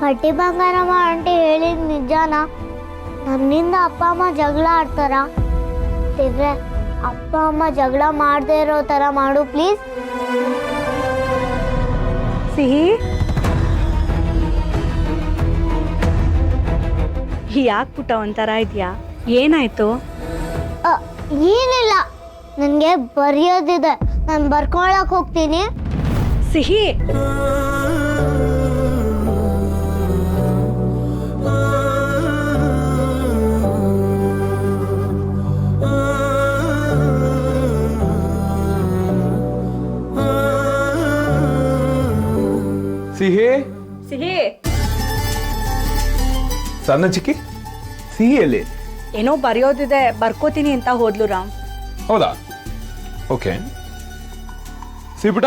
ಹಟ್ಟಿ Bangaramma aunty ಹೇಳಿದ ನಿಜಾನಾ? ನನ್ನಿಂದ ಅಪ್ಪ ಅಮ್ಮ ಜಗಳ ಆಡ್ತಾರ? ದೇವ್ರೆ, ಅಪ್ಪ ಅಮ್ಮ ಜಗಳ ಮಾಡದೇ ಇರೋ ಥರ ಮಾಡು ಪ್ಲೀಸ್. ಸಿಹಿ, ಯಾಕೆ ಪುಟ್ಟ ಒಂಥರ ಇದೆಯಾ? ಏನಾಯ್ತು? ಏನಿಲ್ಲ, ನನಗೆ ಬರೆಯೋದಿದೆ, ನಾನು ಬರ್ಕೊಳಕ್ ಹೋಗ್ತೀನಿ. ಸಿಹಿ, ಸಿಹಿ ಸಿಹಿ, ಸಣ್ಣ ಚಿಕ್ಕಿ ಸಿಹಿಯಲ್ಲಿ ಏನೋ ಬರೆಯೋದಿದೆ, ಬರ್ಕೋತೀನಿ ಅಂತ ಹೋದ್ಲು ರಾಮ್. ಹೌದಾ? ಓಕೆ. ಸಿಬಿಟ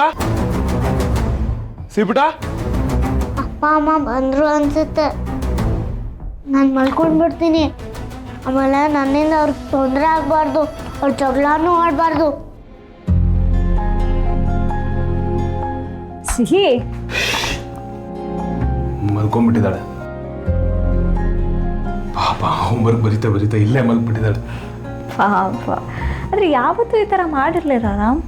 ಸಿಬಿಟ, ಅಪ್ಪ ಅಮ್ಮ ಬಂದ್ರು ಅನ್ಸುತ್ತೆ, ನಾನು ಮಲ್ಕೊಂಡ್ಬಿಡ್ತೀನಿ. ಆಮೇಲೆ ನನ್ನಿಂದ ಅವ್ರಿಗೆ ತೊಂದರೆ ಆಗಬಾರ್ದು, ಅವ್ರು ಜಗಳನೂ ಆಡಬಾರ್ದು. ಸಿಹಿ, ಮಲ್ಕೊಂಡ್ಬಿಟ್ಟಿದ್ದಾಳೆ ಪಾಪ. ಹೋಮ್ವರ್ಕ್ ಬರಿತಾ ಬರಿತಾ ಇಲ್ಲೇ ಮಲ್ಬಿಟ್ಟಿದ್ದಾಳೆ. ಪಾಪ. ಆದ್ರೆ ಯಾವತ್ತೂ ಈ ಥರ ಮಾಡಿರ್ಲಿಲ್ಲ ರಾಮ್.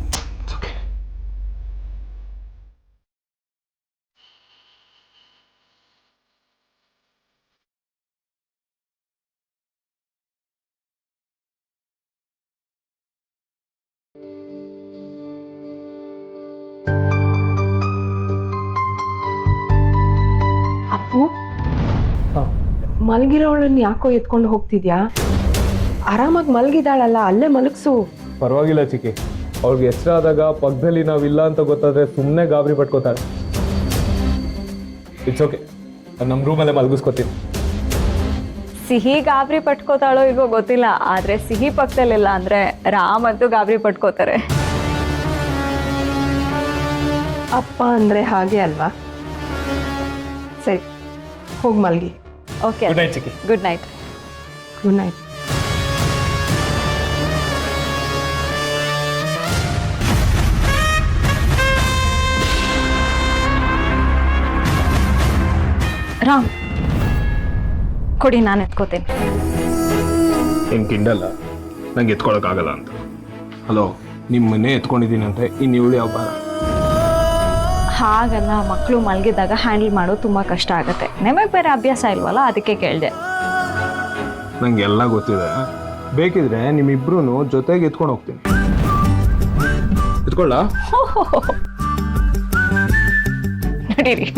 ಅಪ್ಪು, ಮಲಗಿರೋಳನ್ನ ಯಾಕೋ ಎತ್ಕೊಂಡು ಹೋಗ್ತಿದ್ಯಾ? ಆರಾಮಾಗಿ ಮಲಗಿದಾಳಲ್ಲ, ಅಲ್ಲೇ ಮಲಗಿಸು. ಪರವಾಗಿಲ್ಲ ಚಿಕ್ಕಿ, ಅವ್ಳಿಗೆ ಹೆಸರಾದಾಗ ಪಕ್ಕದಲ್ಲಿ ನಾವಿಲ್ಲ ಅಂತ ಗೊತ್ತಾದ್ರೆ ಸುಮ್ಮನೆ ಗಾಬರಿ ಪಟ್ಕೋತಾಳೆ. ಇಟ್ಸ್ ಓಕೆ, ನಮ್ಮ ರೂಮಲ್ಲೇ ಮಲಗಿಸ್ಕೊತೀನಿ. ಸಿಹಿ ಗಾಬರಿ ಪಟ್ಕೋತಾಳೋ ಇಲ್ವೋ ಗೊತ್ತಿಲ್ಲ, ಆದ್ರೆ ಸಿಹಿ ಪಕ್ಕದಲ್ಲಿಲ್ಲ ಅಂದ್ರೆ ರಾಮ್ ಅಂತೂ ಗಾಬರಿ ಪಟ್ಕೋತಾರೆ. ಅಪ್ಪ ಅಂದ್ರೆ ಹಾಗೆ ಅಲ್ವಾ? ಸರಿ, ಹೋಗಿ ಮಲಗಿ. Okay, good night Chikki. Good night. Good night. Ram, ಕೊಡಿ, ನಾನು ಎತ್ಕೋತೀನಿ. ಏನು ಕಿಂಡಲ್ಲ, ನಂಗೆ ಎತ್ಕೊಳಕ್ಕಾಗಲ್ಲ ಅಂತ. ಹಲೋ, ನಿಮ್ಮನ್ನೇ ಎತ್ಕೊಂಡಿದ್ದೀನಿ ಅಂತ ಇನ್ನು ಇವಳು ಯಾವ ಬಾರ? ಹಾಗಲ್ಲ, ಮಕ್ಕಳು ಮಲಗಿದಾಗ ಹ್ಯಾಂಡಲ್ ಮಾಡೋದು ತುಂಬ ಕಷ್ಟ ಆಗುತ್ತೆ. ನಿಮಗೆ ಬೇರೆ ಅಭ್ಯಾಸ ಇಲ್ವಲ್ಲ, ಅದಕ್ಕೆ ಕೇಳಿದೆ. ನಂಗೆ ಎಲ್ಲ ಗೊತ್ತಿದೆ. ಬೇಕಿದ್ರೆ ನಿಮ್ಮಿಬ್ರು ಜೊತೆಗೆ ಎತ್ಕೊಂಡು ಹೋಗ್ತೀನಿ. ಎತ್ಕೊಳ್ಳ? ನಡೀರಿ.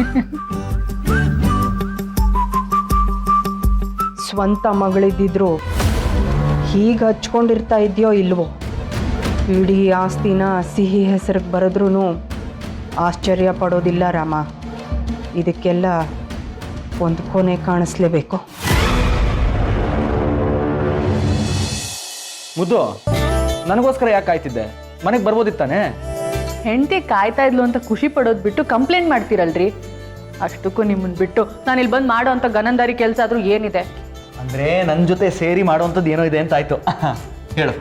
ಸ್ವಂತ ಮಗಳಿದ್ದಿದ್ರು ಹೀಗೆ ಹಚ್ಕೊಂಡಿರ್ತಾ ಇದೆಯೋ ಇಲ್ವೋ? ಇಡೀ ಆಸ್ತಿನ ಸಿಹಿ ಹೆಸರಿಗೆ ಬರೆದ್ರೂ ಆಶ್ಚರ್ಯ ಪಡೋದಿಲ್ಲ ರಾಮ. ಇದಕ್ಕೆಲ್ಲ ಒಂದು ಕೊನೆ ಕಾಣಿಸ್ಲೇಬೇಕು. ಮುದ್ದು, ನನಗೋಸ್ಕರ ಯಾಕೆ ಕಾಯ್ತಿದ್ದೆ? ಮನೆಗೆ ಬರ್ಬೋದಿತ್ತಾನೆ? ಹೆಂಡತಿ ಕಾಯ್ತಾ ಇದ್ಲು ಅಂತ ಖುಷಿ ಪಡೋದು ಬಿಟ್ಟು ಕಂಪ್ಲೇಂಟ್ ಮಾಡ್ತೀರಲ್ರಿ. ಅಷ್ಟಕ್ಕೂ ನಿಮ್ಮನ್ನು ಬಿಟ್ಟು ನಾನು ಇಲ್ಲಿ ಬಂದು ಮಾಡೋ ಅಂಥ ಗನಂದಾರಿ ಕೆಲಸ ಆದರೂ ಏನಿದೆ? ಅಂದರೆ ನನ್ನ ಜೊತೆ ಸೇರಿ ಮಾಡೋವಂಥದ್ದು ಏನೋ ಇದೆ ಅಂತ ಆಯಿತು. ಹೇಳು,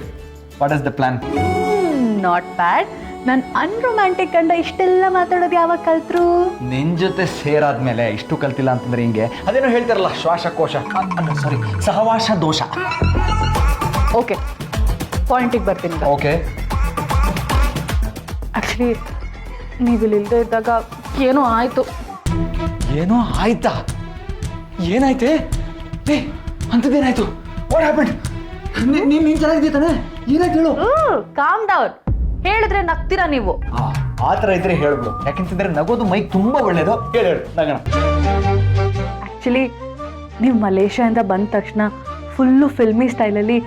what is the plan? Not bad. ನಾನು ಅನ್ರೊಮ್ಯಾಂಟಿಕ್ ಕಂಡ ಇಷ್ಟೆಲ್ಲ ಮಾತಾಡೋದು ಯಾವಾಗ ಕಲ್ತ್ರು? ನಿನ್ನ ಜೊತೆ ಸೇರಾದ್ಮೇಲೆ ಇಷ್ಟು ಕಲ್ತಿಲ್ಲ ಅಂತಂದ್ರೆ ಹಿಂಗೆ. ಅದೇನೋ ಹೇಳ್ತಾರಲ್ಲ, ಶ್ವಾಸಕೋಶ, ಸಾರಿ, ಸಹವಾಸ ದೋಷ. ಓಕೆ, ಪಾಯಿಂಟಿಗೆ ಬರ್ತೀನಿ. ಓಕೆ. ಆ್ಯಕ್ಚುಲಿ ನೀವು ಇಲ್ಲಿಲ್ಲದೆ ಇದ್ದಾಗ ಏನೋ ಆಯಿತು. ಏನೋ ಆಯ್ತಾ? ಏನಾಯ್ತೆ? ಏ, ಅಂಥದ್ದೇನಾಯ್ತು? What happened? ನೀನು ಚೆನ್ನಾಗಿದ್ದೀಯ ತಾನೆ? ಏನಾಯ್ತು ಹೇಳು. Calm down. ಹೇಳಿದ್ರೆ ನಗ್ತೀರಾ ನೀವು. ಆ ಥರ ಇದ್ರೆ ಹೇಳ್ಬೋದು, ಯಾಕೆಂತಂದ್ರೆ ನಗೋದು ಮೈಗೆ ತುಂಬ ಒಳ್ಳೇದು. ಹೇಳು ನಗೋಣ. ಆ್ಯಕ್ಚುಲಿ ನೀವು ಮಲೇಷ್ಯಾದಿಂದ ಬಂದ ತಕ್ಷಣ ಫುಲ್ಲು ಫಿಲ್ಮಿ ಸ್ಟೈಲಲ್ಲಿ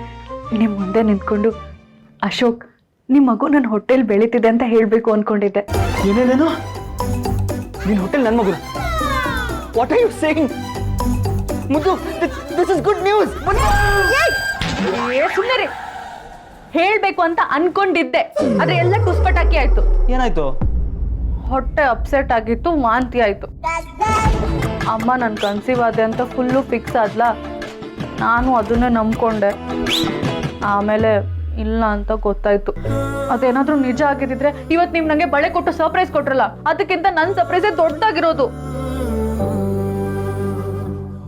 ನಿಮ್ಮ ಮುಂದೆ ನಿಂತ್ಕೊಂಡು, ಅಶೋಕ್, ನಿಮ್ಮ ಮಗು ನನ್ನ ಹೊಟ್ಟೆಲಿ ಬೆಳೀತಿದೆ ಅಂತ ಹೇಳಬೇಕು ಅಂದ್ಕೊಂಡಿದ್ದೆ. ಏನೇನೇನು? ನಿನ್ನ ಹೋಟೆಲ್ ನನ್ನ ಮಗು? What are you saying? ಮುದ್ದು, ದಿಸ್ ಇಸ್ ಗುಡ್ ನ್ಯೂಸ್. ಸುಮ್ಮನೆ ರೀ, ಹೇಳಬೇಕು ಅಂತ ಅನ್ಕೊಂಡಿದ್ದೆ, ಆದರೆ ಎಲ್ಲ ಟುಸ್ಪಟಾಕಿ ಆಯಿತು. ಏನಾಯ್ತು? ಹೊಟ್ಟೆ ಅಪ್ಸೆಟ್ ಆಗಿತ್ತು, ವಾಂತಿ ಆಯಿತು. ಅಮ್ಮ ನನ್ನ ಕನ್ಸೀವ್ ಆದೆ ಅಂತ ಫುಲ್ಲು ಫಿಕ್ಸ್ ಆದ್ಲ. ನಾನು ಅದನ್ನೇ ನಂಬ್ಕೊಂಡೆ. ಆಮೇಲೆ ಇಲ್ಲ ಅಂತ ಗೊತ್ತಾಯ್ತು. ಅದೇನಾದ್ರೂ ನಿಜ ಆಗಿದ್ದಿದ್ರೆ ಇವತ್ತು ನೀವು ನನಗೆ ಬಳೆ ಕೊಟ್ಟು ಸರ್ಪ್ರೈಸ್ ಕೊಟ್ರಲ್ಲ, ಅದಕ್ಕಿಂತ ನನ್ನ ಸರ್ಪ್ರೈಸೇ ದೊಡ್ಡದಾಗಿರೋದು.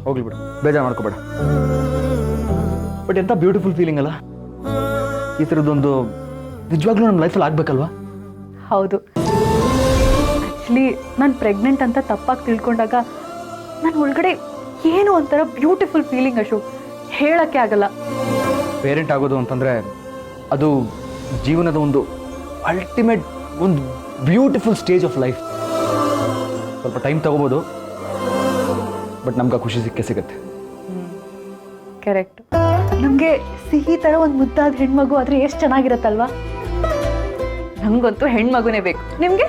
ಹೋಗ್ಲಿ ಬಿಡು, ಬೇಜಾರು ಮಾಡ್ಕೋಬೇಡ. ಬಟ್ ಎಂಥ ಬ್ಯೂಟಿಫುಲ್ ಫೀಲಿಂಗ್ ಅಲ್ಲ, ಈ ಥರದ್ದೊಂದು ನಿಜವಾಗ್ಲೂ ನಮ್ಮ ಲೈಫಲ್ಲಿ ಆಗ್ಬೇಕಲ್ವಾ? ಹೌದು. ಆ್ಯಕ್ಚುಲಿ ನಾನು ಪ್ರೆಗ್ನೆಂಟ್ ಅಂತ ತಪ್ಪಾಗಿ ತಿಳ್ಕೊಂಡಾಗ ನಾನು ಒಳಗಡೆ ಏನೋ ಒಂಥರ ಬ್ಯೂಟಿಫುಲ್ ಫೀಲಿಂಗ್ ಅಶೋಕ್, ಹೇಳೋಕ್ಕೆ ಆಗಲ್ಲ. ಪೇರೆಂಟ್ ಆಗೋದು ಅಂತಂದರೆ ಅದು ಜೀವನದ ಒಂದು ಅಲ್ಟಿಮೇಟ್, ಒಂದು ಬ್ಯೂಟಿಫುಲ್ ಸ್ಟೇಜ್ ಆಫ್ ಲೈಫ್. ಸ್ವಲ್ಪ ಟೈಮ್ ತಗೋಬೋದು, ಬಟ್ ನಮ್ಗೆ ಖುಷಿ ಸಿಗುತ್ತೆ. ಕರೆಕ್ಟ್. ನಮಗೆ ಸಿಹಿ ಥರ ಒಂದು ಮುದ್ದಾದ ಹೆಣ್ಮಗು ಆದರೆ ಎಷ್ಟು ಚೆನ್ನಾಗಿರತ್ತಲ್ವಾ? ನಮಗಂತೂ ಹೆಣ್ಮಗುನೇ ಬೇಕು. ನಿಮಗೆ?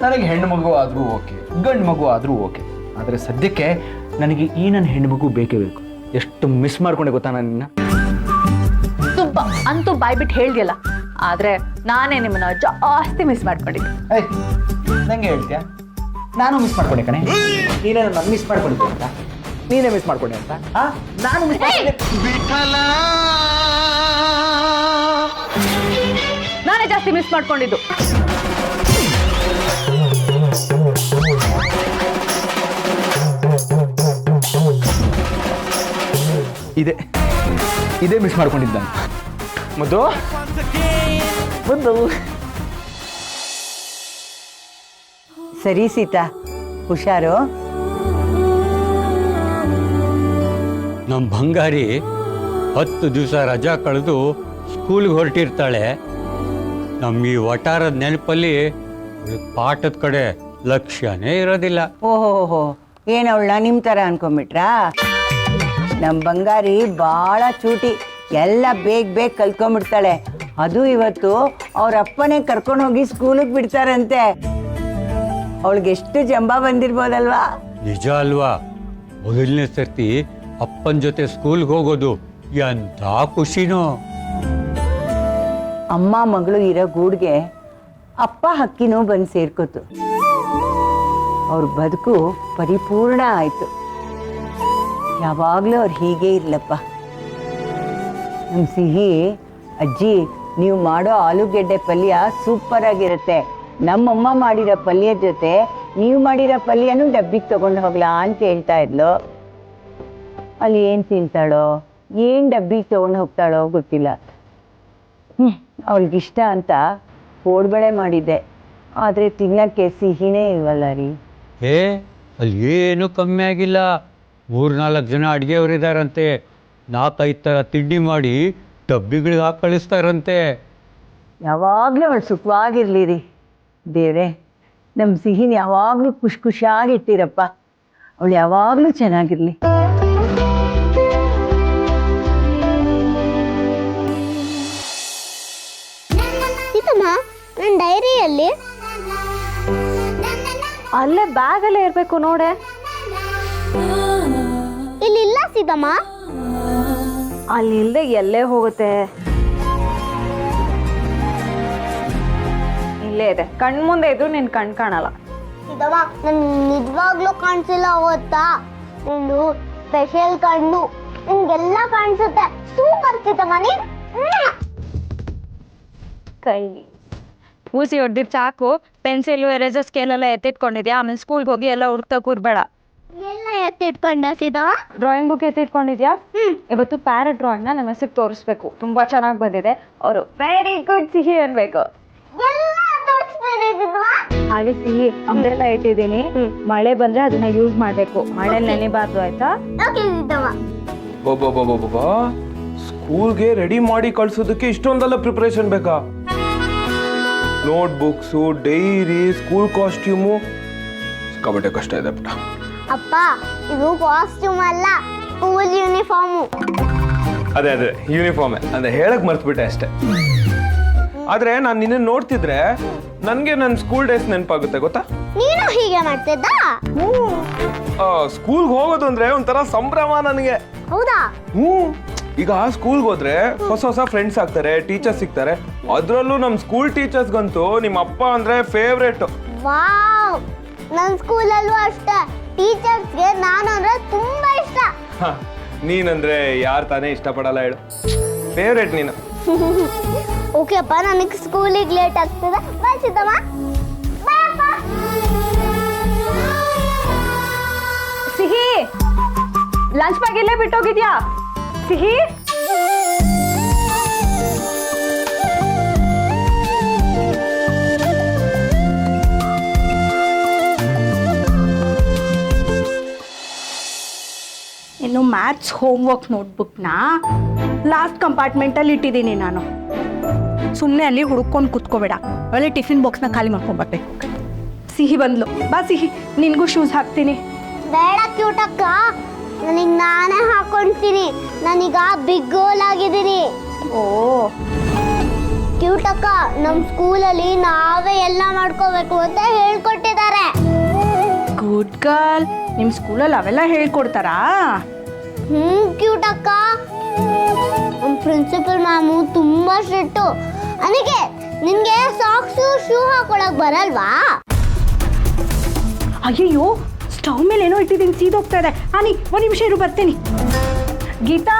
ನನಗೆ ಹೆಣ್ಣು ಮಗು ಆದರೂ ಓಕೆ, ಗಂಡು ಮಗು ಆದರೂ ಓಕೆ, ಆದರೆ ಸದ್ಯಕ್ಕೆ ನನಗೆ ಈ ನನ್ನ ಹೆಣ್ಣು ಮಗು ಬೇಕೇ ಬೇಕು. ಎಷ್ಟು ಮಿಸ್ ಮಾಡ್ಕೊಂಡೆ ಗೊತ್ತಾ ನಾನು ನಿನ್ನ. ತುಂಬ ಅಂತೂ ಬಾಯ್ಬಿಟ್ಟು ಹೇಳ್ದಿಯಲ್ಲ, ಆದರೆ ನಾನೇ ನಿಮ್ಮನ್ನ ಜಾಸ್ತಿ ಮಿಸ್ ಮಾಡ್ಕೊಂಡಿದ್ದೆ. ನಂಗೆ ಹೇಳ್ತೀಯಾ? ನಾನು ಮಿಸ್ ಮಾಡ್ಕೊಂಡೆ ಕಣೆ. ನೀನೇ ನನ್ನ ಮಿಸ್ ಮಾಡ್ಕೊಂಡಿದ್ದೆ ಅಂತ, ನೀನೇ ಮಿಸ್ ಮಾಡ್ಕೊಂಡೆ ಅಂತ. ನಾನು ಮಿಸ್ ನಾನೇ ಜಾಸ್ತಿ ಮಿಸ್ ಮಾಡ್ಕೊಂಡಿದ್ದು. ಇದೇ ಮಿಸ್ ಮಾಡ್ಕೊಂಡಿದ್ದ ಮುದ್ದು. ಮುದ್ದು ಸರಿ ಸೀತಾ, ಹುಷಾರು. ನಮ್ಮ ಬಂಗಾರಿ 10 ದಿವಸ ರಜಾ ಕಳೆದು ಸ್ಕೂಲ್ಗೆ ಹೊರಟಿರ್ತಾಳೆ. ನಮ್ಗೆ ಈ ವಟಾರದ ನೆನಪಲ್ಲಿ ಪಾಠದ ಕಡೆ ಲಕ್ಷ್ಯನೇ ಇರೋದಿಲ್ಲ. ಓಹೋ, ಏನವಳ ನಿಮ್ಮ ಥರ ಅನ್ಕೊಂಬಿಟ್ರಾ? ನಮ್ಮ ಬಂಗಾರಿ ಭಾಳ ಚೂಟಿ, ಎಲ್ಲ ಬೇಗ ಕಲ್ತ್ಕೊಂಡ್ಬಿಡ್ತಾಳೆ. ಅದು ಇವತ್ತು ಅವ್ರ ಅಪ್ಪನೇ ಕರ್ಕೊಂಡು ಹೋಗಿ ಸ್ಕೂಲಿಗೆ ಬಿಡ್ತಾರಂತೆ. ಅವಳಿಗೆ ಎಷ್ಟು ಜಂಬ ಬಂದಿರ್ಬೋದಲ್ವಾ? ನಿಜ ಅಲ್ವಾ? ಮೊದಲನೇ ಸರ್ತಿ ಅಪ್ಪನ ಜೊತೆ ಸ್ಕೂಲ್ಗೆ ಹೋಗೋದು ಎಂಥ ಖುಷಿನೋ. ಅಮ್ಮ ಮಗಳು ಇರೋ ಗೂಡ್ಗೆ ಅಪ್ಪ ಹಕ್ಕಿನೂ ಬಂದು ಸೇರ್ಕೋತು. ಅವ್ರ ಬದುಕು ಪರಿಪೂರ್ಣ ಆಯಿತು. ಯಾವಾಗಲೂ ಅವ್ರು ಹೀಗೆ ಇರ್ಲಪ್ಪ. ನಮ್ಮ ಸಿಹಿ ಅಜ್ಜಿ, ನೀವು ಮಾಡೋ ಆಲೂಗೆಡ್ಡೆ ಪಲ್ಯ ಸೂಪರ್ ಆಗಿರುತ್ತೆ. ನಮ್ಮಮ್ಮ ಮಾಡಿರೋ ಪಲ್ಯ ಜೊತೆ ನೀವು ಮಾಡಿರೋ ಪಲ್ಯನೂ ಡಬ್ಬಿಗೆ ತೊಗೊಂಡು ಹೋಗ್ಲಾ ಅಂತ ಹೇಳ್ತಾ ಇದ್ಲು. ಅಲ್ಲಿ ಏನು ತಿಂತಾಳೋ, ಏನು ಡಬ್ಬಿಗೆ ತೊಗೊಂಡು ಹೋಗ್ತಾಳೋ ಗೊತ್ತಿಲ್ಲ. ಅವಳಿಗಿಷ್ಟ ಅಂತ ಕೋಡ್ಬಳೆ ಮಾಡಿದ್ದೆ, ಆದರೆ ತಿನ್ನೋಕ್ಕೆ ಸಿಹಿನೇ ಇಲ್ವಲ್ಲ ರೀ. ಅಲ್ಲಿ ಏನೂ ಕಮ್ಮಿ ಆಗಿಲ್ಲ. 3-4 ಜನ ಅಡುಗೆಯವರಿದ್ದಾರಂತೆ. 4-5 ಥರ ತಿಂಡಿ ಮಾಡಿ ಡಬ್ಬಿಗಳಿಗೆ ಹಾಕಿ ಕಳಿಸ್ತಾರಂತೆ. ಯಾವಾಗಲೂ ಅವಳು ಸುಖವಾಗಿರ್ಲಿ ರೀ ದೇವ್ರೆ. ನಮ್ಮ ಸಿಹಿನ ಯಾವಾಗಲೂ ಖುಷಿಯಾಗಿಟ್ಟಿರಪ್ಪ. ಅವಳು ಯಾವಾಗಲೂ ಚೆನ್ನಾಗಿರಲಿ. ಸೀತಮ್ಮ, ನನ್ನ ಡೈರಿಯಲ್ಲಿ ಅಲ್ಲೇ ಬ್ಯಾಗಲ್ಲೇ ಇರಬೇಕು ನೋಡೆ. ಇಲ್ಲಿಲ್ಲ ಸೀತಮ್ಮ. ಅಲ್ಲಿ ಇಲ್ಲದೆ ಎಲ್ಲೇ ಹೋಗುತ್ತೆ? ಇಲ್ಲೇ ಇದೆ, ಕಣ್ಮುಂದೆ ಇದ್ರು ನಿನ್ ಕಣ್ ಕಾಣಲ್ಲ. ಸೀತಮ್ಮ, ನನ್ ನಿಜವಾಗ್ಲೂ ಕಾಣಿಸಿಲ್ಲ ಗೊತ್ತಾ? ನಿಂದು ಸ್ಪೆಷಲ್ ಕಣ್ಣು, ನಿನ್ಗೆಲ್ಲ ಕಾಣಿಸುತ್ತೆ. ಸೂಪರ್ ಸೀತಮ್ಮ ನೀನ್. ಕೈ ಊಸಿ ಹೊಡೆದಿರ್ ಚಾಕು, ಪೆನ್ಸಿಲು, ಎರೇಸರ್, ಸ್ಕೇಲ್ ಎಲ್ಲ ಎತ್ತಿಟ್ಕೊಂಡಿದ್ಯಾ? ಆಮೇಲೆ ಸ್ಕೂಲ್ಗೆ ಹೋಗಿ ಎಲ್ಲ ಹುಡ್ತಾ ಕೂರ್ಬೇಡ. ಎಲ್ಲ ಎತ್ತಿಟ್ಕೊಂಡ ಸೀತಮ್ಮ? ಡ್ರಾಯಿಂಗ್ ಬುಕ್ ಎತ್ತಿಟ್ಕೊಂಡಿದ್ಯಾ? ಇವತ್ತು ಪ್ಯಾರೆಟ್ ಡ್ರಾಯಿಂಗ್ನ ನಮ್ಮ ಹೆಸರು ತೋರಿಸ್ಬೇಕು. ತುಂಬಾ ಚೆನ್ನಾಗಿ ಬಂದಿದೆ. ಅವರು ವೆರಿ ಗುಡ್ ಸಿಹಿ ಅನ್ಬೇಕು. ಹಾಗೆ ಸಿಹಿ ಅಂಬ್ರೆಲ್ಲ ಇಟ್ಟಿದ್ದೀನಿ. ಮಳೆ ಬಂದ್ರೆ ಅದನ್ನ ಯೂಸ್ ಮಾಡ್ಬೇಕು, ಮಳೆ ನೆನೆಬಾರ್ದು, ಆಯ್ತಾ? ಸ್ಕೂಲ್ಗೆ ರೆಡಿ ಮಾಡಿ ಕಳ್ಸೋದಕ್ಕೆ ಇಷ್ಟೊಂದೆಲ್ಲ ಪ್ರಿಪರೇಷನ್ ಬೇಕಾ? Note books, dairy, school costume, ಸಿಕ್ಕಾಪಟ್ಟೆ ಕಷ್ಟ ಇದೆ ಪುಟ್ಟ. ಅಪ್ಪ, ಇದು ಕಾಸ್ಟ್ಯೂಮ್ ಅಲ್ಲ, ಸ್ಕೂಲ್ ಯೂನಿಫಾರ್ಮು. ಅದೇ ಯೂನಿಫಾರ್ಮೇ ಅಂದ್ರೆ ಹೇಳಕ್ ಮರ್ತ್ಬಿಟ್ಟೆ ಅಷ್ಟೇ. ಆದ್ರೆ ನಾನು ನಿನ್ನ ನೋಡ್ತಿದ್ರೆ ನನಗೆ ನನ್ನ ಸ್ಕೂಲ್ ಡೇಸ್ ನೆನಪಾಗುತ್ತೆ ಗೊತ್ತಾ? ನೀನು ಹೀಗೆ ಮಾಡ್ತಿದ್ದ? ಸ್ಕೂಲ್ಗೆ ಹೋಗೋದು ಅಂದ್ರೆ ಒಂಥರ ಸಂಭ್ರಮ ನನಗೆ. ಹೌದಾ? ಈಗ ಸ್ಕೂಲ್ಗೆ ಹೋದ್ರೆ ಹೊಸ ಫ್ರೆಂಡ್ಸ್ ಆಗ್ತಾರೆ, ಟೀಚರ್ಸ್ ಸಿಗ್ತಾರೆ. ಅದ್ರಲ್ಲೂ ನಮ್ಮ ಸ್ಕೂಲ್ ಟೀಚರ್ಸ್ಗಂತೂ ನಿಮ್ಮ ಅಪ್ಪ ಅಂದ್ರೆ ಫೇವ್ರೇಟ್. ವಾವ್, ನನ್ನ ಸ್ಕೂಲಲ್ಲೂ ಅಷ್ಟೇ. ಟೀಚರ್ಸ್ಗೆ ನಾನು ಅಂದ್ರೆ ತುಂಬಾ ಇಷ್ಟ. ನೀನಂದ್ರೆ ಯಾರು ತಾನೇ ಇಷ್ಟಪಡಲ್ಲ ಹೇಳು? ಫೇವ್ರೇಟ್ ನೀನು. ಓಕೆ ಅಪ್ಪ, ನನಗೆ ಸ್ಕೂಲಿಗೆ ಲೇಟ್ ಆಗ್ತದೆ. ಬಾಯ್ ಸೀತಮ್ಮ. ಬಾಯ್ ಅಪ್ಪ. ಸಿಹಿ ಲಂಚ್ ಬ್ಯಾಗ್ ಇಲ್ಲೇ ಬಿಟ್ಟೋಗಿದ್ಯಾ ಸಿಹಿ? ಇನ್ನು ಮ್ಯಾಥ್ಸ್ ಹೋಮ್ವರ್ಕ್ ನೋಟ್ಬುಕ್ನ ಲಾಸ್ಟ್ ಕಂಪಾರ್ಟ್ಮೆಂಟಲ್ಲಿ ಇಟ್ಟಿದ್ದೀನಿ ನಾನು. ಸುಮ್ಮನೆ ಅಲ್ಲಿ ಹುಡ್ಕೊಂಡು ಕೂತ್ಕೋಬೇಡ, ಒಳ್ಳೆ ಟಿಫಿನ್ ಬಾಕ್ಸ್ನ ಖಾಲಿ ಮಾಡ್ಕೊಂಬರ್ಬೇಕು. ಸಿಹಿ ಬಂದ್ಲು, ಬಾ ಸಿಹಿ, ನಿನಗೂ ಶೂಸ್ ಹಾಕ್ತೀನಿ. ಬೇಡ ಕ್ಯೂಟಕ್ಕ, ನನಗೆ ನಾನೇ ಹಾಕೊಳ್ತೀನಿ. ನಾನೀಗ ಬಿಗ್ ಗೋಲ್ ಆಗಿದ್ದೀನಿ. ಓ ಕ್ಯೂಟಕ್ಕ, ನಮ್ಮ ಸ್ಕೂಲಲ್ಲಿ ನಾವೇ ಎಲ್ಲ ಮಾಡ್ಕೋಬೇಕು ಅಂತ ಹೇಳ್ಕೊಟ್ಟಿದ್ದಾರೆ. ಗುಡ್ ಗರ್ಲ್, ನಿಮ್ಮ ಸ್ಕೂಲಲ್ಲಿ ಅವೆಲ್ಲ ಹೇಳ್ಕೊಡ್ತಾರಾ? ಕ್ಯೂಟಕ್ಕ, ನಮ್ಮ ಪ್ರಿನ್ಸಿಪಲ್ ಮ್ಯಾಮು ತುಂಬಾ ಸ್ಟ್ರಿಕ್ಟು. ಅದಕ್ಕೆ ನಿನ್ಗೆ ಸಾಕ್ಸು ಶೂ ಹಾಕೊಳಕ್ ಬರಲ್ವಾ? ಅಯ್ಯಯ್ಯೋ, ಸ್ಟವ್ ಮೇಲೆ ಏನೋ ಇಟ್ಟಿದ್ದೀನಿ, ಸೀದೋಗ್ತಾ ಇದೆ. ಅನಿ ಒಂದು ನಿಮಿಷ ಇರು, ಬರ್ತೀನಿ. ಗೀತಾ,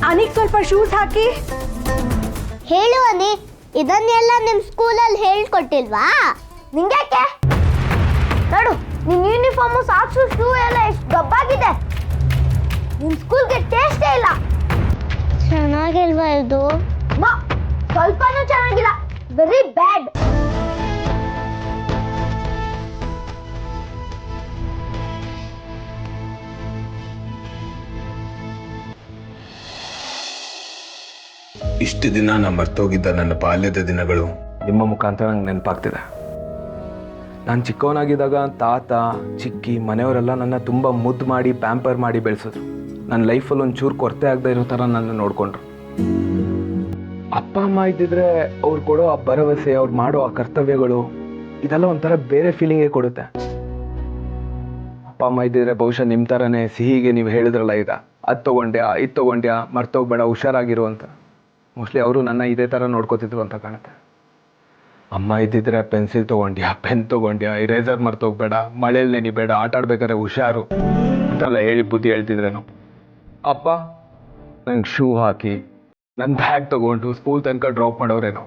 ಅನಿಗೆ ಸ್ವಲ್ಪ ಶೂಸ್ ಹಾಕಿ. ಹೇಳು ಅನಿ, ಇದನ್ನೆಲ್ಲ ನಿಮ್ಮ ಸ್ಕೂಲಲ್ಲಿ ಹೇಳ್ಕೊಟ್ಟಿಲ್ವಾ? ನಿಂಗ್ಯಾಕೆ? ನೋಡು, ನಿನ್ನ ಯೂನಿಫಾರ್ಮು ಸಾಕ್ಸು ಶೂ ಎಲ್ಲ ಎಷ್ಟು ಗಬ್ಬಾಗಿದೆ. ನಿಮ್ಮ ಸ್ಕೂಲ್ಗೆ ಟೇಸ್ಟೇ ಇಲ್ಲ. ಚೆನ್ನಾಗಿಲ್ವಾ ಇದು? ಸ್ವಲ್ಪನೂ ಚೆನ್ನಾಗಿಲ್ಲ, ವೆರಿ ಬ್ಯಾಡ್. ಇಷ್ಟು ದಿನ ನಾ ಮರ್ತೋಗಿದ್ದ ನನ್ನ ಬಾಲ್ಯದ ದಿನಗಳು ನಿಮ್ಮ ಮುಖಾಂತರ ನಂಗೆ ನೆನಪಾಗ್ತಿದೆ. ನಾನು ಚಿಕ್ಕವನಾಗಿದ್ದಾಗ ತಾತ ಚಿಕ್ಕಿ ಮನೆಯವರೆಲ್ಲ ನನ್ನ ತುಂಬ ಮುದ್ದು ಮಾಡಿ ಪ್ಯಾಂಪರ್ ಮಾಡಿ ಬೆಳೆಸಿದ್ರು. ನನ್ನ ಲೈಫಲ್ಲಿ ಒಂಚೂರು ಕೊರತೆ ಆಗದೆ ಇರೋ ಥರ ನನ್ನ ನೋಡಿಕೊಂಡ್ರು. ಅಪ್ಪ ಅಮ್ಮ ಇದ್ದಿದ್ರೆ ಅವ್ರು ಕೊಡೋ ಆ ಭರವಸೆ, ಅವ್ರು ಮಾಡೋ ಆ ಕರ್ತವ್ಯಗಳು, ಇದೆಲ್ಲ ಒಂಥರ ಬೇರೆ ಫೀಲಿಂಗೇ ಕೊಡುತ್ತೆ. ಅಪ್ಪ ಅಮ್ಮ ಇದ್ದಿದ್ರೆ ಬಹುಶಃ ನಿಮ್ಮ ಥರನೇ ಸಿಹಿಗೆ ನೀವು ಹೇಳಿದ್ರಲ್ಲ ಈಗ, ಅದು ತೊಗೊಂಡ್ಯಾ ಇದು ತೊಗೊಂಡ್ಯಾ ಮರ್ತೋಗ್ಬೇಡ ಹುಷಾರಾಗಿರು ಅಂತ, ಮೋಸ್ಟ್ಲಿ ಅವರು ನನ್ನ ಇದೇ ಥರ ನೋಡ್ಕೋತಿದ್ರು ಅಂತ ಕಾಣುತ್ತೆ. ಅಮ್ಮ ಇದ್ದಿದ್ರೆ ಪೆನ್ಸಿಲ್ ತೊಗೊಂಡ್ಯಾ ಪೆನ್ ತೊಗೊಂಡ್ಯಾ ಇರೇಸರ್ ಮರ್ತೋಗ್ಬೇಡ, ಮಳೇಲಿ ನೆನಿಬೇಡ, ಆಟ ಆಡ್ಬೇಕಾದ್ರೆ ಹುಷಾರು ಅಂತೆಲ್ಲ ಹೇಳಿ ಬುದ್ಧಿ ಹೇಳ್ತಿದ್ರೇನು. ಅಪ್ಪ ನಂಗೆ ಶೂ ಹಾಕಿ ನನ್ನ ಬ್ಯಾಗ್ ತೊಗೊಂಡು ಸ್ಕೂಲ್ ತನಕ ಡ್ರಾಪ್ ಮಾಡೋರೇನೋ.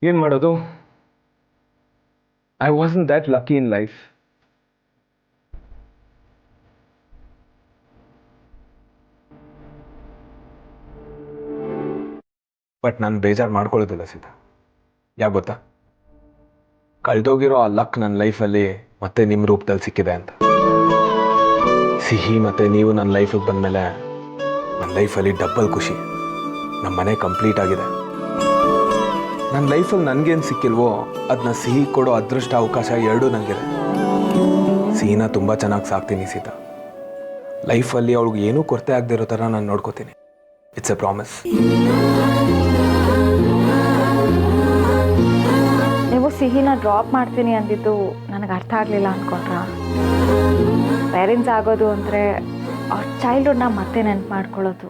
ಏನು ಮಾಡೋದು? I wasn't that lucky in life. But ನಾನು ಬೇಜಾರು ಮಾಡ್ಕೊಳ್ಳೋದಿಲ್ಲ ಸೀತಾ. ಯಾಕೆ ಗೊತ್ತಾ? ಕಳೆದೋಗಿರೋ ಆ ಲಕ್ ನನ್ನ ಲೈಫಲ್ಲಿ ಮತ್ತೆ ನಿಮ್ಮ ರೂಪದಲ್ಲಿ ಸಿಕ್ಕಿದೆ ಅಂತ. ಸಿಹಿ ಮತ್ತು ನೀವು ನನ್ನ ಲೈಫಿಗೆ ಬಂದಮೇಲೆ ನನ್ನ ಲೈಫಲ್ಲಿ ಡಬ್ಬಲ್ ಖುಷಿ. ನಮ್ಮ ಮನೆ ಕಂಪ್ಲೀಟ್ ಆಗಿದೆ. ನನ್ನ ಲೈಫಲ್ಲಿ ನನಗೇನು ಸಿಕ್ಕಿಲ್ವೋ ಅದನ್ನ ಸಿಹಿ ಕೊಡೋ ಅದೃಷ್ಟ ಅವಕಾಶ ಎರಡೂ ನನಗಿದೆ. ಸಿಹಿನ ತುಂಬ ಚೆನ್ನಾಗಿ ಸಾಕ್ತೀನಿ ಸೀತಾ. ಲೈಫಲ್ಲಿ ಅವಳಿಗೆ ಏನೂ ಕೊರತೆ ಆಗದೆ ಇರೋ ಥರ ನಾನು ನೋಡ್ಕೋತೀನಿ. It's A promise. ನೀವು ಸಿಹಿನ ಡ್ರಾಪ್ ಮಾಡ್ತೀನಿ ಅಂದಿದ್ದು ನನಗೆ ಅರ್ಥ ಆಗಲಿಲ್ಲ ಅಂದ್ಕೊಂಡ್ರ? ಪೇರೆಂಟ್ಸ್ ಆಗೋದು ಅಂದರೆ ಅವ್ರ ಚೈಲ್ಡ್ಹುಡ್ನ ಮತ್ತೆ ನೆನ್ಪು ಮಾಡ್ಕೊಳ್ಳೋದು.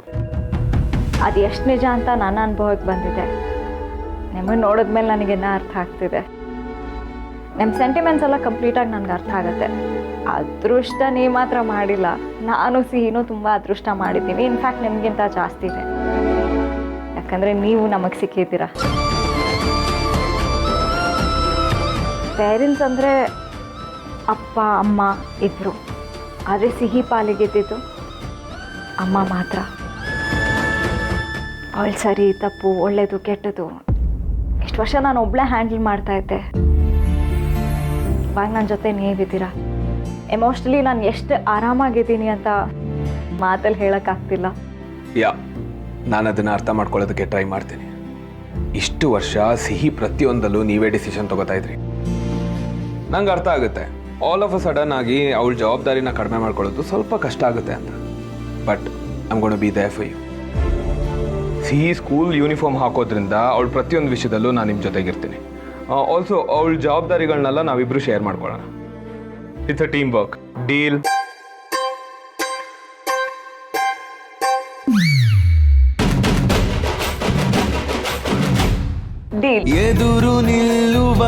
ಅದು ಎಷ್ಟು ನಿಜ ಅಂತ ನನ್ನ ಅನುಭವಕ್ಕೆ ಬಂದಿದೆ. ನಿಮಗೆ ನೋಡಿದ್ಮೇಲೆ ನನಗೆನ್ನ ಅರ್ಥ ಆಗ್ತಿದೆ. ನಿಮ್ಮ ಸೆಂಟಿಮೆಂಟ್ಸ್ ಎಲ್ಲ ಕಂಪ್ಲೀಟಾಗಿ ನನಗೆ ಅರ್ಥ ಆಗುತ್ತೆ. ಅದೃಷ್ಟ ನೀವು ಮಾತ್ರ ಮಾಡಿಲ್ಲ, ನಾನು ಸಿಹಿನೂ ತುಂಬ ಅದೃಷ್ಟ ಮಾಡಿದ್ದೀನಿ. ಇನ್ಫ್ಯಾಕ್ಟ್ ನಿಮಗಿಂತ ಜಾಸ್ತಿ ಇದೆ. ಯಾಕಂದರೆ ನೀವು ನಮಗೆ ಸಿಕ್ಕಿದ್ದೀರ. ಪೇರೆಂಟ್ಸ್ ಅಂದರೆ ಅಪ್ಪ ಅಮ್ಮ ಇದ್ದರು, ಆದರೆ ಸಿಹಿ ಪಾಲಿಗಿದ್ದಿದ್ದು ಅಮ್ಮ ಮಾತ್ರ. ಅವಳು ಸರಿ ತಪ್ಪು ಒಳ್ಳೆಯದು ಕೆಟ್ಟದ್ದು ಇಷ್ಟು ವರ್ಷ ನಾನು ಒಬ್ಬಳೇ ಹ್ಯಾಂಡಲ್ ಮಾಡ್ತಾಯಿದ್ದೆ. ಇವಾಗ ನನ್ನ ಜೊತೆ ನೀವಿದ್ದೀರಾ. ಎಮೋಷ್ನಲಿ ನಾನು ಎಷ್ಟು ಆರಾಮಾಗಿದ್ದೀನಿ ಅಂತ ಮಾತಲ್ಲಿ ಹೇಳೋಕ್ಕಾಗ್ತಿಲ್ಲ. ನಾನು ಅದನ್ನು ಅರ್ಥ ಮಾಡ್ಕೊಳ್ಳೋದಕ್ಕೆ ಟ್ರೈ ಮಾಡ್ತೀನಿ. ಇಷ್ಟು ವರ್ಷ ಸಿಹಿ ಪ್ರತಿಯೊಂದಲ್ಲೂ ನೀವೇ ಡಿಸಿಷನ್ ತೊಗೋತಾ ಇದ್ರಿ. ನಂಗೆ ಅರ್ಥ ಆಗುತ್ತೆ, ಆಲ್ ಆಫ್ ಅ ಸಡನ್ ಆಗಿ ಅವಳ ಜವಾಬ್ದಾರಿನ ಕಡಿಮೆ ಮಾಡ್ಕೊಳ್ಳೋದು ಸ್ವಲ್ಪ ಕಷ್ಟ ಆಗುತ್ತೆ ಅಂತ. But I am gonna be there for you. Sihi school uniform ಹಾಕೋದ್ರಿಂದ ಅವಳ ಪ್ರತಿಯೊಂದು ವಿಷಯದಲ್ಲೂ ನಾನು ನಿಮ್ಮ ಜೊತೆಗಿರ್ತೀನಿ. ಆಲ್ಸೋ ಅವಳ ಜವಾಬ್ದಾರಿಗಳನ್ನೆಲ್ಲ ನಾವಿಬ್ಬರು ಶೇರ್ ಮಾಡ್ಕೊಳ್ಳೋಣ. It's a team work. Deal? ಎದುರು ನಿಲ್ಲುವ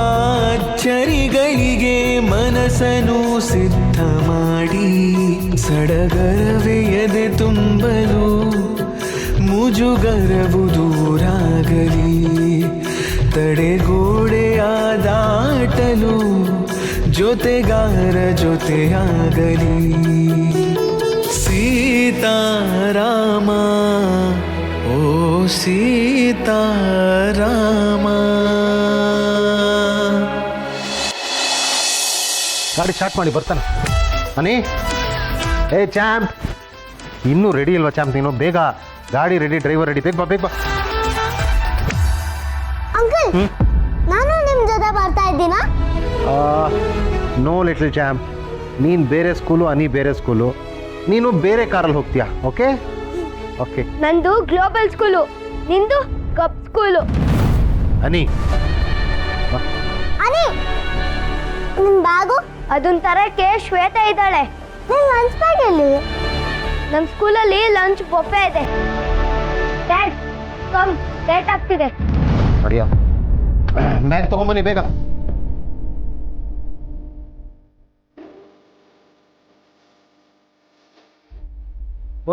ಚರಿಗಳಿಗೆ ಮನಸ್ಸನ್ನು ಸಿದ್ಧ ಮಾಡಿ, ಸಡಗರವೇ ಎದೆ ತುಂಬಲು ಮುಜುಗರವು ದೂರಾಗಲಿ, ತಡೆಗೋಡೆಯ ದಾಟಲು ಜೊತೆಗಾರ ಜೊತೆಯಾಗಲಿ. ಸೀತಾರಾಮ ಓ ಸೀತಾರಾಮ. ಗಾಡಿ ಸ್ಟಾರ್ಟ್ ಮಾಡಿ ಬರ್ತಾನೆ. ಅನಿ, ಏ ಚಾಂಪ್, ಇನ್ನೂ ರೆಡಿ ಇಲ್ವಾ ಚಾಂಪ್? ನೀನು ಬೇಗ ಗಾಡಿ ರೆಡಿ, ಡ್ರೈವರ್ ರೆಡಿ, ಬೇಗ ಬಾ ಬೇಗ ಬಾ. ಅಂಕಲ್, ನಾನು ನಿಮ್ ಜೊತೆ ಬರ್ತಾ ಇದ್ದೀನಾ? ನೋ ಲಿಟಲ್ ಚಾಂಪ್, ನೀನು ಬೇರೆ ಸ್ಕೂಲು, ಅನಿ ಬೇರೆ ಸ್ಕೂಲು, ನೀನು ಬೇರೆ ಕಾರಲ್ಲಿ ಹೋಗ್ತೀಯಾ? Okay okay. ನಂದು ಗ್ಲೋಬಲ್ ಸ್ಕೂಲು, ನಿಂದು ಕಪ್ ಸ್ಕೂಲು. ಅನಿ ಅನಿ, ನಿನ್ ಬ್ಯಾಗು ಅದನ್ನ ತರಕ್ಕೆ ಶ್ವೇತಾ ಇದ್ದಾಳೆ. ನಿನ್ ಲಂಚ್ ಬ್ಯಾಗ್ ಎಲ್ಲಿ? ನಮ್ಮ ಸ್ಕೂಲಲ್ಲಿ ಲಂಚ್ ಬೊಫೆ ಇದೆ. ಡ್ಯಾಡ್, ಕಮ್, ಲೇಟ್ ಆಗ್ತಿದೆ. ಅಡಿಯಾ, ಬ್ಯಾಗ್ ತಗೊಂಬನ್ನಿ ಬೇಗ.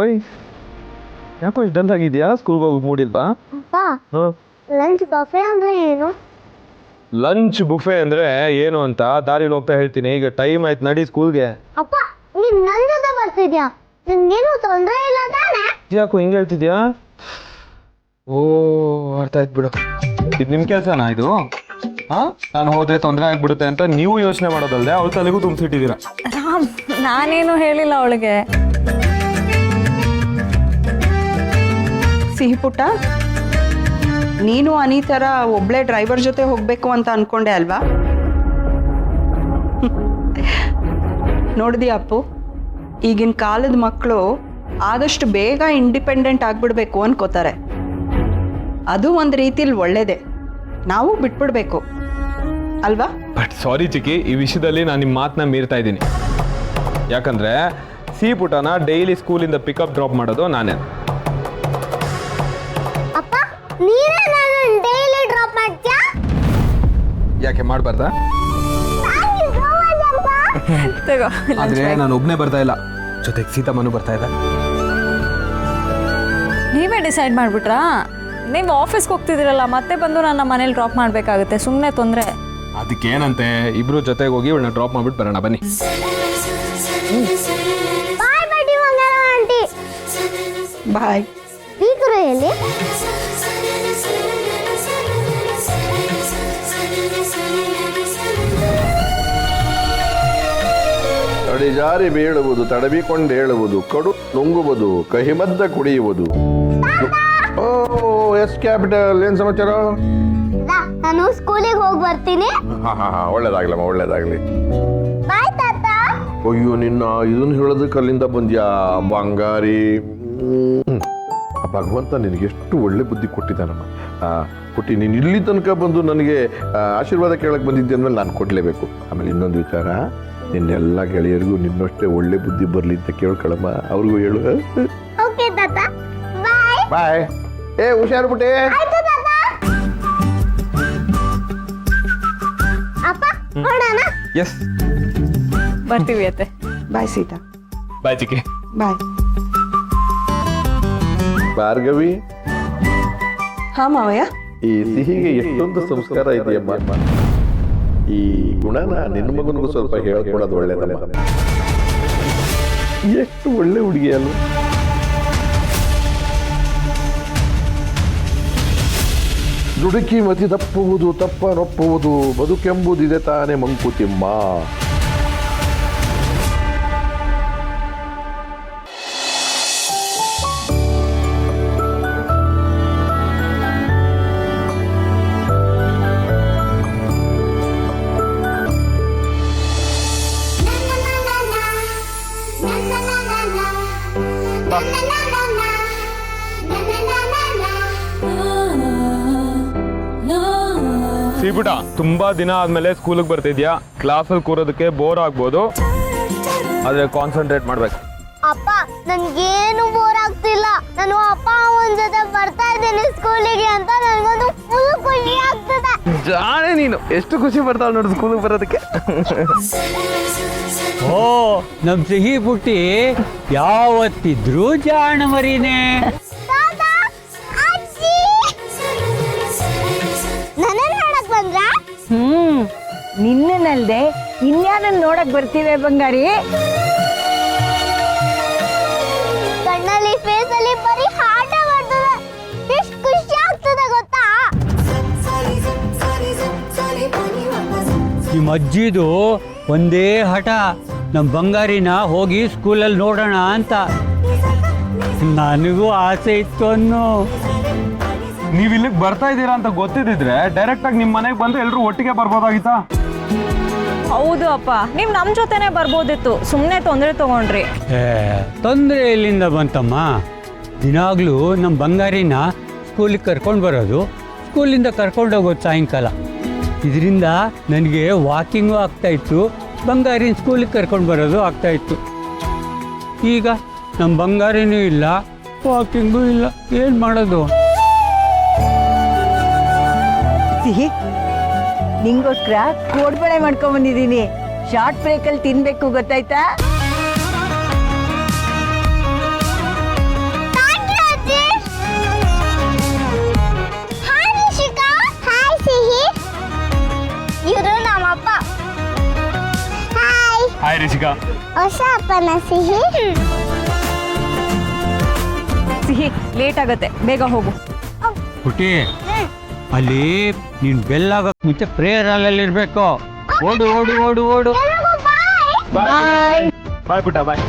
ಓಯ್, ಯಾಕೋ ಇಷ್ಟು ಡಲ್ ಆಗಿದೆಯಾ? ಸ್ಕೂಲ್ಗೆ ಹೋಗಿ ಮೂಡಿಲ್ವಾ? ಅಪ್ಪ, ಲಂಚ್ ಬೊಫೆ ಅಂದ್ರೆ ಏನು? ಲಂಚ್ ಬುಫೆ ಅಂದ್ರೆ ಏನು ಅಂತ ದಾರಿಲಿ ಹೋಗ್ತಾ ಹೇಳ್ತೀನಿ. ಈಗ ಟೈಮ್ ಆಯ್ತು, ನಡಿ ಸ್ಕೂಲ್ಗೆ. ಅಪ್ಪ, ನೀನ್ ನನ್ ಜೊತೆ ಬರ್ತಿದ್ಯಾ? ನಿನ್ಗೇನು ತೊಂದರೆ ಇಲ್ಲ ತಾನೆ? ಯಾಕೋ ಹಿಂಗೆ ಹೇಳ್ತಿದ್ಯಾ? ಓ, ಅರ್ಥ ಆಯ್ತು ಬಿಡು. ಇದು ನಿಮ್ಮ ಕೆಲಸನಾ ಇದು? ಹಾಂ, ನಾನು ಹೋದ್ರೆ ತೊಂದರೆ ಆಗ್ಬಿಡುತ್ತೆ ಅಂತ ನೀವು ಯೋಚನೆ ಮಾಡೋದಲ್ಲದೆ ಅವಳ ತಲೆಗೂ ತುಂಬಿಸಿಟ್ಟಿದ್ದೀರಾ. ರಾಮ್, ನಾನೇನು ಹೇಳಿಲ್ಲ ಅವಳಿಗೆ. ಸಿಹಿ ಪುಟ್ಟ, ನೀನು ಅನಿ ಥರ ಒಬ್ಳೆ ಡ್ರೈವರ್ ಜೊತೆ ಹೋಗಬೇಕು ಅಂತ ಅನ್ಕೊಂಡೆ ಅಲ್ವಾ? ನೋಡಿದ್ಯಾ ಅಪ್ಪು, ಈಗಿನ ಕಾಲದ ಮಕ್ಕಳು ಆದಷ್ಟು ಬೇಗ ಇಂಡಿಪೆಂಡೆಂಟ್ ಆಗಿಬಿಡ್ಬೇಕು ಅನ್ಕೋತಾರೆ. ಅದು ಒಂದು ರೀತಿಲಿ ಒಳ್ಳೇದೇ, ನಾವು ಬಿಟ್ಬಿಡ್ಬೇಕು ಅಲ್ವಾ? ಬಟ್ ಸಾರಿ ಚಿಕ್ಕಿ, ಈ ವಿಷಯದಲ್ಲಿ ನಾನು ನಿಮ್ಮ ಮಾತನ್ನ ಮೀರ್ತಾ ಇದ್ದೀನಿ. ಯಾಕಂದರೆ ಸಿ ಪುಟನ ಡೈಲಿ ಸ್ಕೂಲಿಂದ ಪಿಕಪ್ ಡ್ರಾಪ್ ಮಾಡೋದು ನಾನೇ. ಅಪ್ಪ, ನೀನೇ ನಾನು ಡೈಲಿ ಡ್ರಾಪ್ ಮಾಡ್ತೀಯಾ? ಯಾಕೆ ಮಾಡಬಾರ್ದಾ? ತಗೋ. ಆದರೆ ನಾನು ಒಬ್ಬನೇ ಬರ್ತಾ ಇಲ್ಲ, ಜೊತೆಗೆ ಸೀತಮ್ಮನೂ ಬರ್ತಾ ಇದ್ದ. ನೀವೇ ಡಿಸೈಡ್ ಮಾಡಿಬಿಟ್ರಾ? ನೀವು ಆಫೀಸ್ಗೆ ಹೋಗ್ತಿದ್ದೀರಲ್ಲ, ಮತ್ತೆ ಬಂದು ನನ್ನ ಮನೇಲಿ ಡ್ರಾಪ್ ಮಾಡಬೇಕಾಗುತ್ತೆ, ಸುಮ್ಮನೆ ತೊಂದರೆ. ಅದಕ್ಕೇನಂತೆ, ಇಬ್ರು ಜೊತೆಗೆ ಹೋಗಿ ಇವಳನ್ನ ಡ್ರಾಪ್ ಮಾಡ್ಬಿಟ್ಟು ಬರೋಣ, ಬನ್ನಿ. ಬಾಯ್ ಬಡ್ಡಿ ಮಂಗಲ ಆಂಟಿ. ಬಾಯ್. ಬೀಗರು ಎಲ್ಲಿ? ತಡಿಜಾರಿ ಬೀಳುವುದು, ತಡವಿಕೊಂಡು ಹೇಳುವುದು, ಕಡು ನುಂಗುವುದು, ಕಹಿಮದ್ದ ಕುಡಿಯುವುದು. ಓ, ಎಸ್ ಕ್ಯಾಪಿಟಲ್, ಏನ್ ಸಮಾಚಾರ? ನಾನು ಸ್ಕೂಲಿಗೆ ಹೋಗಿ ಬರ್ತೀನಿ. ಒಳ್ಳೇದಾಗ್ಲಮ್ಮ, ಒಳ್ಳೇದಾಗ್ಲಿ. ಬಾಯ್ ತಾತ. ಅಯ್ಯೋ, ನಿನ್ನ ಇದನ್ನ ಹೇಳೋದಕ್ಕೆ ಅಲ್ಲಿಂದ ಬಂದ್ಯಾ ಬಂಗಾರಿ? ಭಗವಂತ ನಿನಗೆಷ್ಟು ಒಳ್ಳೆ ಬುದ್ಧಿ ಕೊಟ್ಟಿದ್ದಾನಮ್ಮ. ಪುಟ್ಟಿ, ನೀನು ಇಲ್ಲಿ ತನಕ ಬಂದು ನನಗೆ ಆಶೀರ್ವಾದ ಕೇಳಕ್ಕೆ ಬಂದಿದ್ದೆ ಅಂದ್ಮೇಲೆ ನಾನು ಕೊಡಲೇಬೇಕು. ಆಮೇಲೆ ಇನ್ನೊಂದು ವಿಚಾರ, ನಿನ್ನೆಲ್ಲ ಗೆಳೆಯರಿಗೂ ನಿನ್ನಷ್ಟೇ ಒಳ್ಳೆ ಬುದ್ಧಿ ಬರಲಿ ಅಂತ ಕೇಳ್ಕೊಳಮ್ಮ, ಅವ್ರಿಗೂ ಹೇಳು. ಓಕೆ ತಾತ, ಬಾಯ್. ಬಾಯ್. ಏ, ಹುಷಾರು ಪುಟ್ಟಿ. ಆಯ್ತು ತಾತ. ಅಪ್ಪ, ಹೊರಡೋಣ? ಎಸ್, ಬರ್ತೀವಿ ಅತ್ತೆ. ಬಾಯ್ ಸೀತಾ. ಬಾಯ್ ಚಿಕ್ಕಿ. ಬಾಯ್. ಭಾರ್ಗವಿ, ಹಾ ಮಾವಯ್ಯ. ಈ ಸಿಹಿಗೆ ಎಷ್ಟೊಂದು ಸಂಸ್ಕಾರ ಇದೆಯಮ್ಮ. ಈ ಗುಣನ ನಿನ್ನ ಮಗನಿಗೂ ಸ್ವಲ್ಪ ಹೇಳ್ಕೊಡೋದು ಒಳ್ಳೇದಮ್ಮ. ಎಷ್ಟು ಒಳ್ಳೆ ಹುಡುಗಿ ಅಲ್ವ? ದುಡುಕಿ ಮತಿ ತಪ್ಪುವುದು, ತಪ್ಪನೊಪ್ಪುವುದು, ಬದುಕೆಂಬುದಿದೆ ತಾನೇ ಮಂಕುತಿಮ್ಮ. ಸಿಬಿಟ, ತುಂಬಾ ದಿನ ಆದ್ಮೇಲೆ ಸ್ಕೂಲಿಗೆ ಬರ್ತಿದ್ಯಾ. ಕ್ಲಾಸಲ್ಲಿ ಕೂರೋದಕ್ಕೆ ಬೋರ್ ಆಗ್ಬೋದು, ಆದ್ರೆ ಕಾನ್ಸಂಟ್ರೇಟ್ ಮಾಡ್ಬೇಕು. ಅಪ್ಪ, ನನ್ಗೇನು ಬೋರ್ ಆಗ್ತಿಲ್ಲ. ನಾನು ಅಪ್ಪ ಅಮ್ಮನ ಜೊತೆ ಬರ್ತಾ ಇದ್ದೀನಿ ಸ್ಕೂಲಿಗೆ ಅಂತ ನನಗೊಂದು ಫುಲ್ ಖುಷಿ ಆಗ್ತದೆ. ಜಾಣೆ ನೀನು, ಎಷ್ಟು ಖುಷಿ ಬರ್ತಾಳೆ ನೋಡು ಸ್ಕೂಲಿಗೆ ಬರೋದಕ್ಕೆ. ಓ, ನಮ್ಮ ಸಿಹಿ ಪುಟ್ಟಿ ಯಾವತ್ತಿದ್ರೂ ಜಾಣ ಮರಿನೇ. ತಾತ, ಅಜ್ಜಿ, ನನ್ನನ್ನು ನೋಡಕ್ ಬಂದ್ರಾ? ನಿನ್ನನ್ನಲ್ದೆ ಇನ್ಯಾರನ್ನ ನೋಡಕ್ ಬರ್ತೀವಿ ಬಂಗಾರಿ? ಅಜ್ಜಿದು ಒಂದೇ ಹಠ, ನಮ್ಮ ಬಂಗಾರಿನ ಹೋಗಿ ಸ್ಕೂಲಲ್ಲಿ ನೋಡೋಣ ಅಂತ. ನನಗೂ ಆಸೆ ಇತ್ತು ಅನ್ನೋ. ನೀವು ಇಲ್ಲಿಗೆ ಬರ್ತಾ ಇದ್ದೀರಾ ಅಂತ ಗೊತ್ತಿದ್ದಿದ್ರೆ ಡೈರೆಕ್ಟಾಗಿ ನಿಮ್ಮ ಮನೆಗೆ ಬಂದು ಎಲ್ಲರೂ ಒಟ್ಟಿಗೆ ಬರ್ಬೋದಾಗಿತ್ತಾ? ಹೌದು ಅಪ್ಪ, ನೀವು ನಮ್ಮ ಜೊತೆನೇ ಬರ್ಬೋದಿತ್ತು, ಸುಮ್ಮನೆ ತೊಂದರೆ ತಗೊಂಡ್ರಿ. ತೊಂದರೆ ಎಲ್ಲಿಂದ ಬಂತಮ್ಮ? ದಿನಾಗ್ಲೂ ನಮ್ಮ ಬಂಗಾರಿನ ಸ್ಕೂಲಿಗೆ ಕರ್ಕೊಂಡು ಬರೋದು, ಸ್ಕೂಲಿಂದ ಕರ್ಕೊಂಡು ಹೋಗೋದು ಸಾಯಂಕಾಲ. ಇದರಿಂದ ನನಗೆ ವಾಕಿಂಗು ಆಗ್ತಾಯಿತ್ತು, ಬಂಗಾರಿನ ಸ್ಕೂಲಿಗೆ ಕರ್ಕೊಂಡು ಬರೋದು ಆಗ್ತಾಯಿತ್ತು. ಈಗ ನಮ್ಮ ಬಂಗಾರಿನೂ ಇಲ್ಲ, ವಾಕಿಂಗೂ ಇಲ್ಲ, ಏನು ಮಾಡೋದು? ಸಿಹಿ, ನಿಂಗೋಸ್ಕರ ಕೋಡ್ಬಳೆ ಮಾಡ್ಕೊಂಬಂದಿದ್ದೀನಿ. ಶಾರ್ಟ್ ಬ್ರೇಕಲ್ಲಿ ತಿನ್ಬೇಕು, ಗೊತ್ತಾಯ್ತಾ? ಇವರು ನಮ್ಮಪ್ಪ. ಹಾಯ್. ಹಾಯ್ ರಿಷಿಕಾ. ಹೊಸ ಅಪ್ಪನ ಸಿಹಿ. ಸಿಹಿ, ಲೇಟ್ ಆಗತ್ತೆ, ಬೇಗ ಹೋಗು. ಪುಟಿ, ಅಲ್ಲಿ ನೀನು ಬೆಲ್ಲಾಗಕ್ಕೆ ಮುಂಚೆ ಪ್ರೇಯರ್ ಹಾಲಲ್ಲಿ ಇರಬೇಕು. ಓಡು ಓಡು ಓಡು ಓಡು. ಬಾಯ್ ಬಾಯ್ ಪುಟ್ಟ, ಬಾಯ್.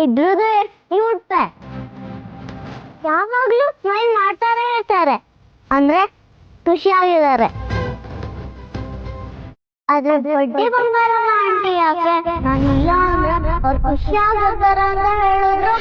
ಇದ್ರದ್ದು ಇರುತ್ತೆ, ಯಾವಾಗ್ಲೂ ಸ್ಮೈಲ್ ಮಾಡ್ತಾನೆ ಇರ್ತಾರೆ, ಅಂದ್ರೆ ಖುಷಿಯಾಗಿದ್ದಾರೆ. ಆದ್ರೆ ಬಡ್ಡಿ ಬಂಗಾರಮ್ಮ ಆಂಟಿ ಯಾಕೆ ನಾನಿಲ್ಲ ಅಂದ್ರೆ ಅವ್ರು ಖುಷಿಯಾಗಿರ್ತಾರೆ ಅಂತ ಹೇಳಿದ್ರು.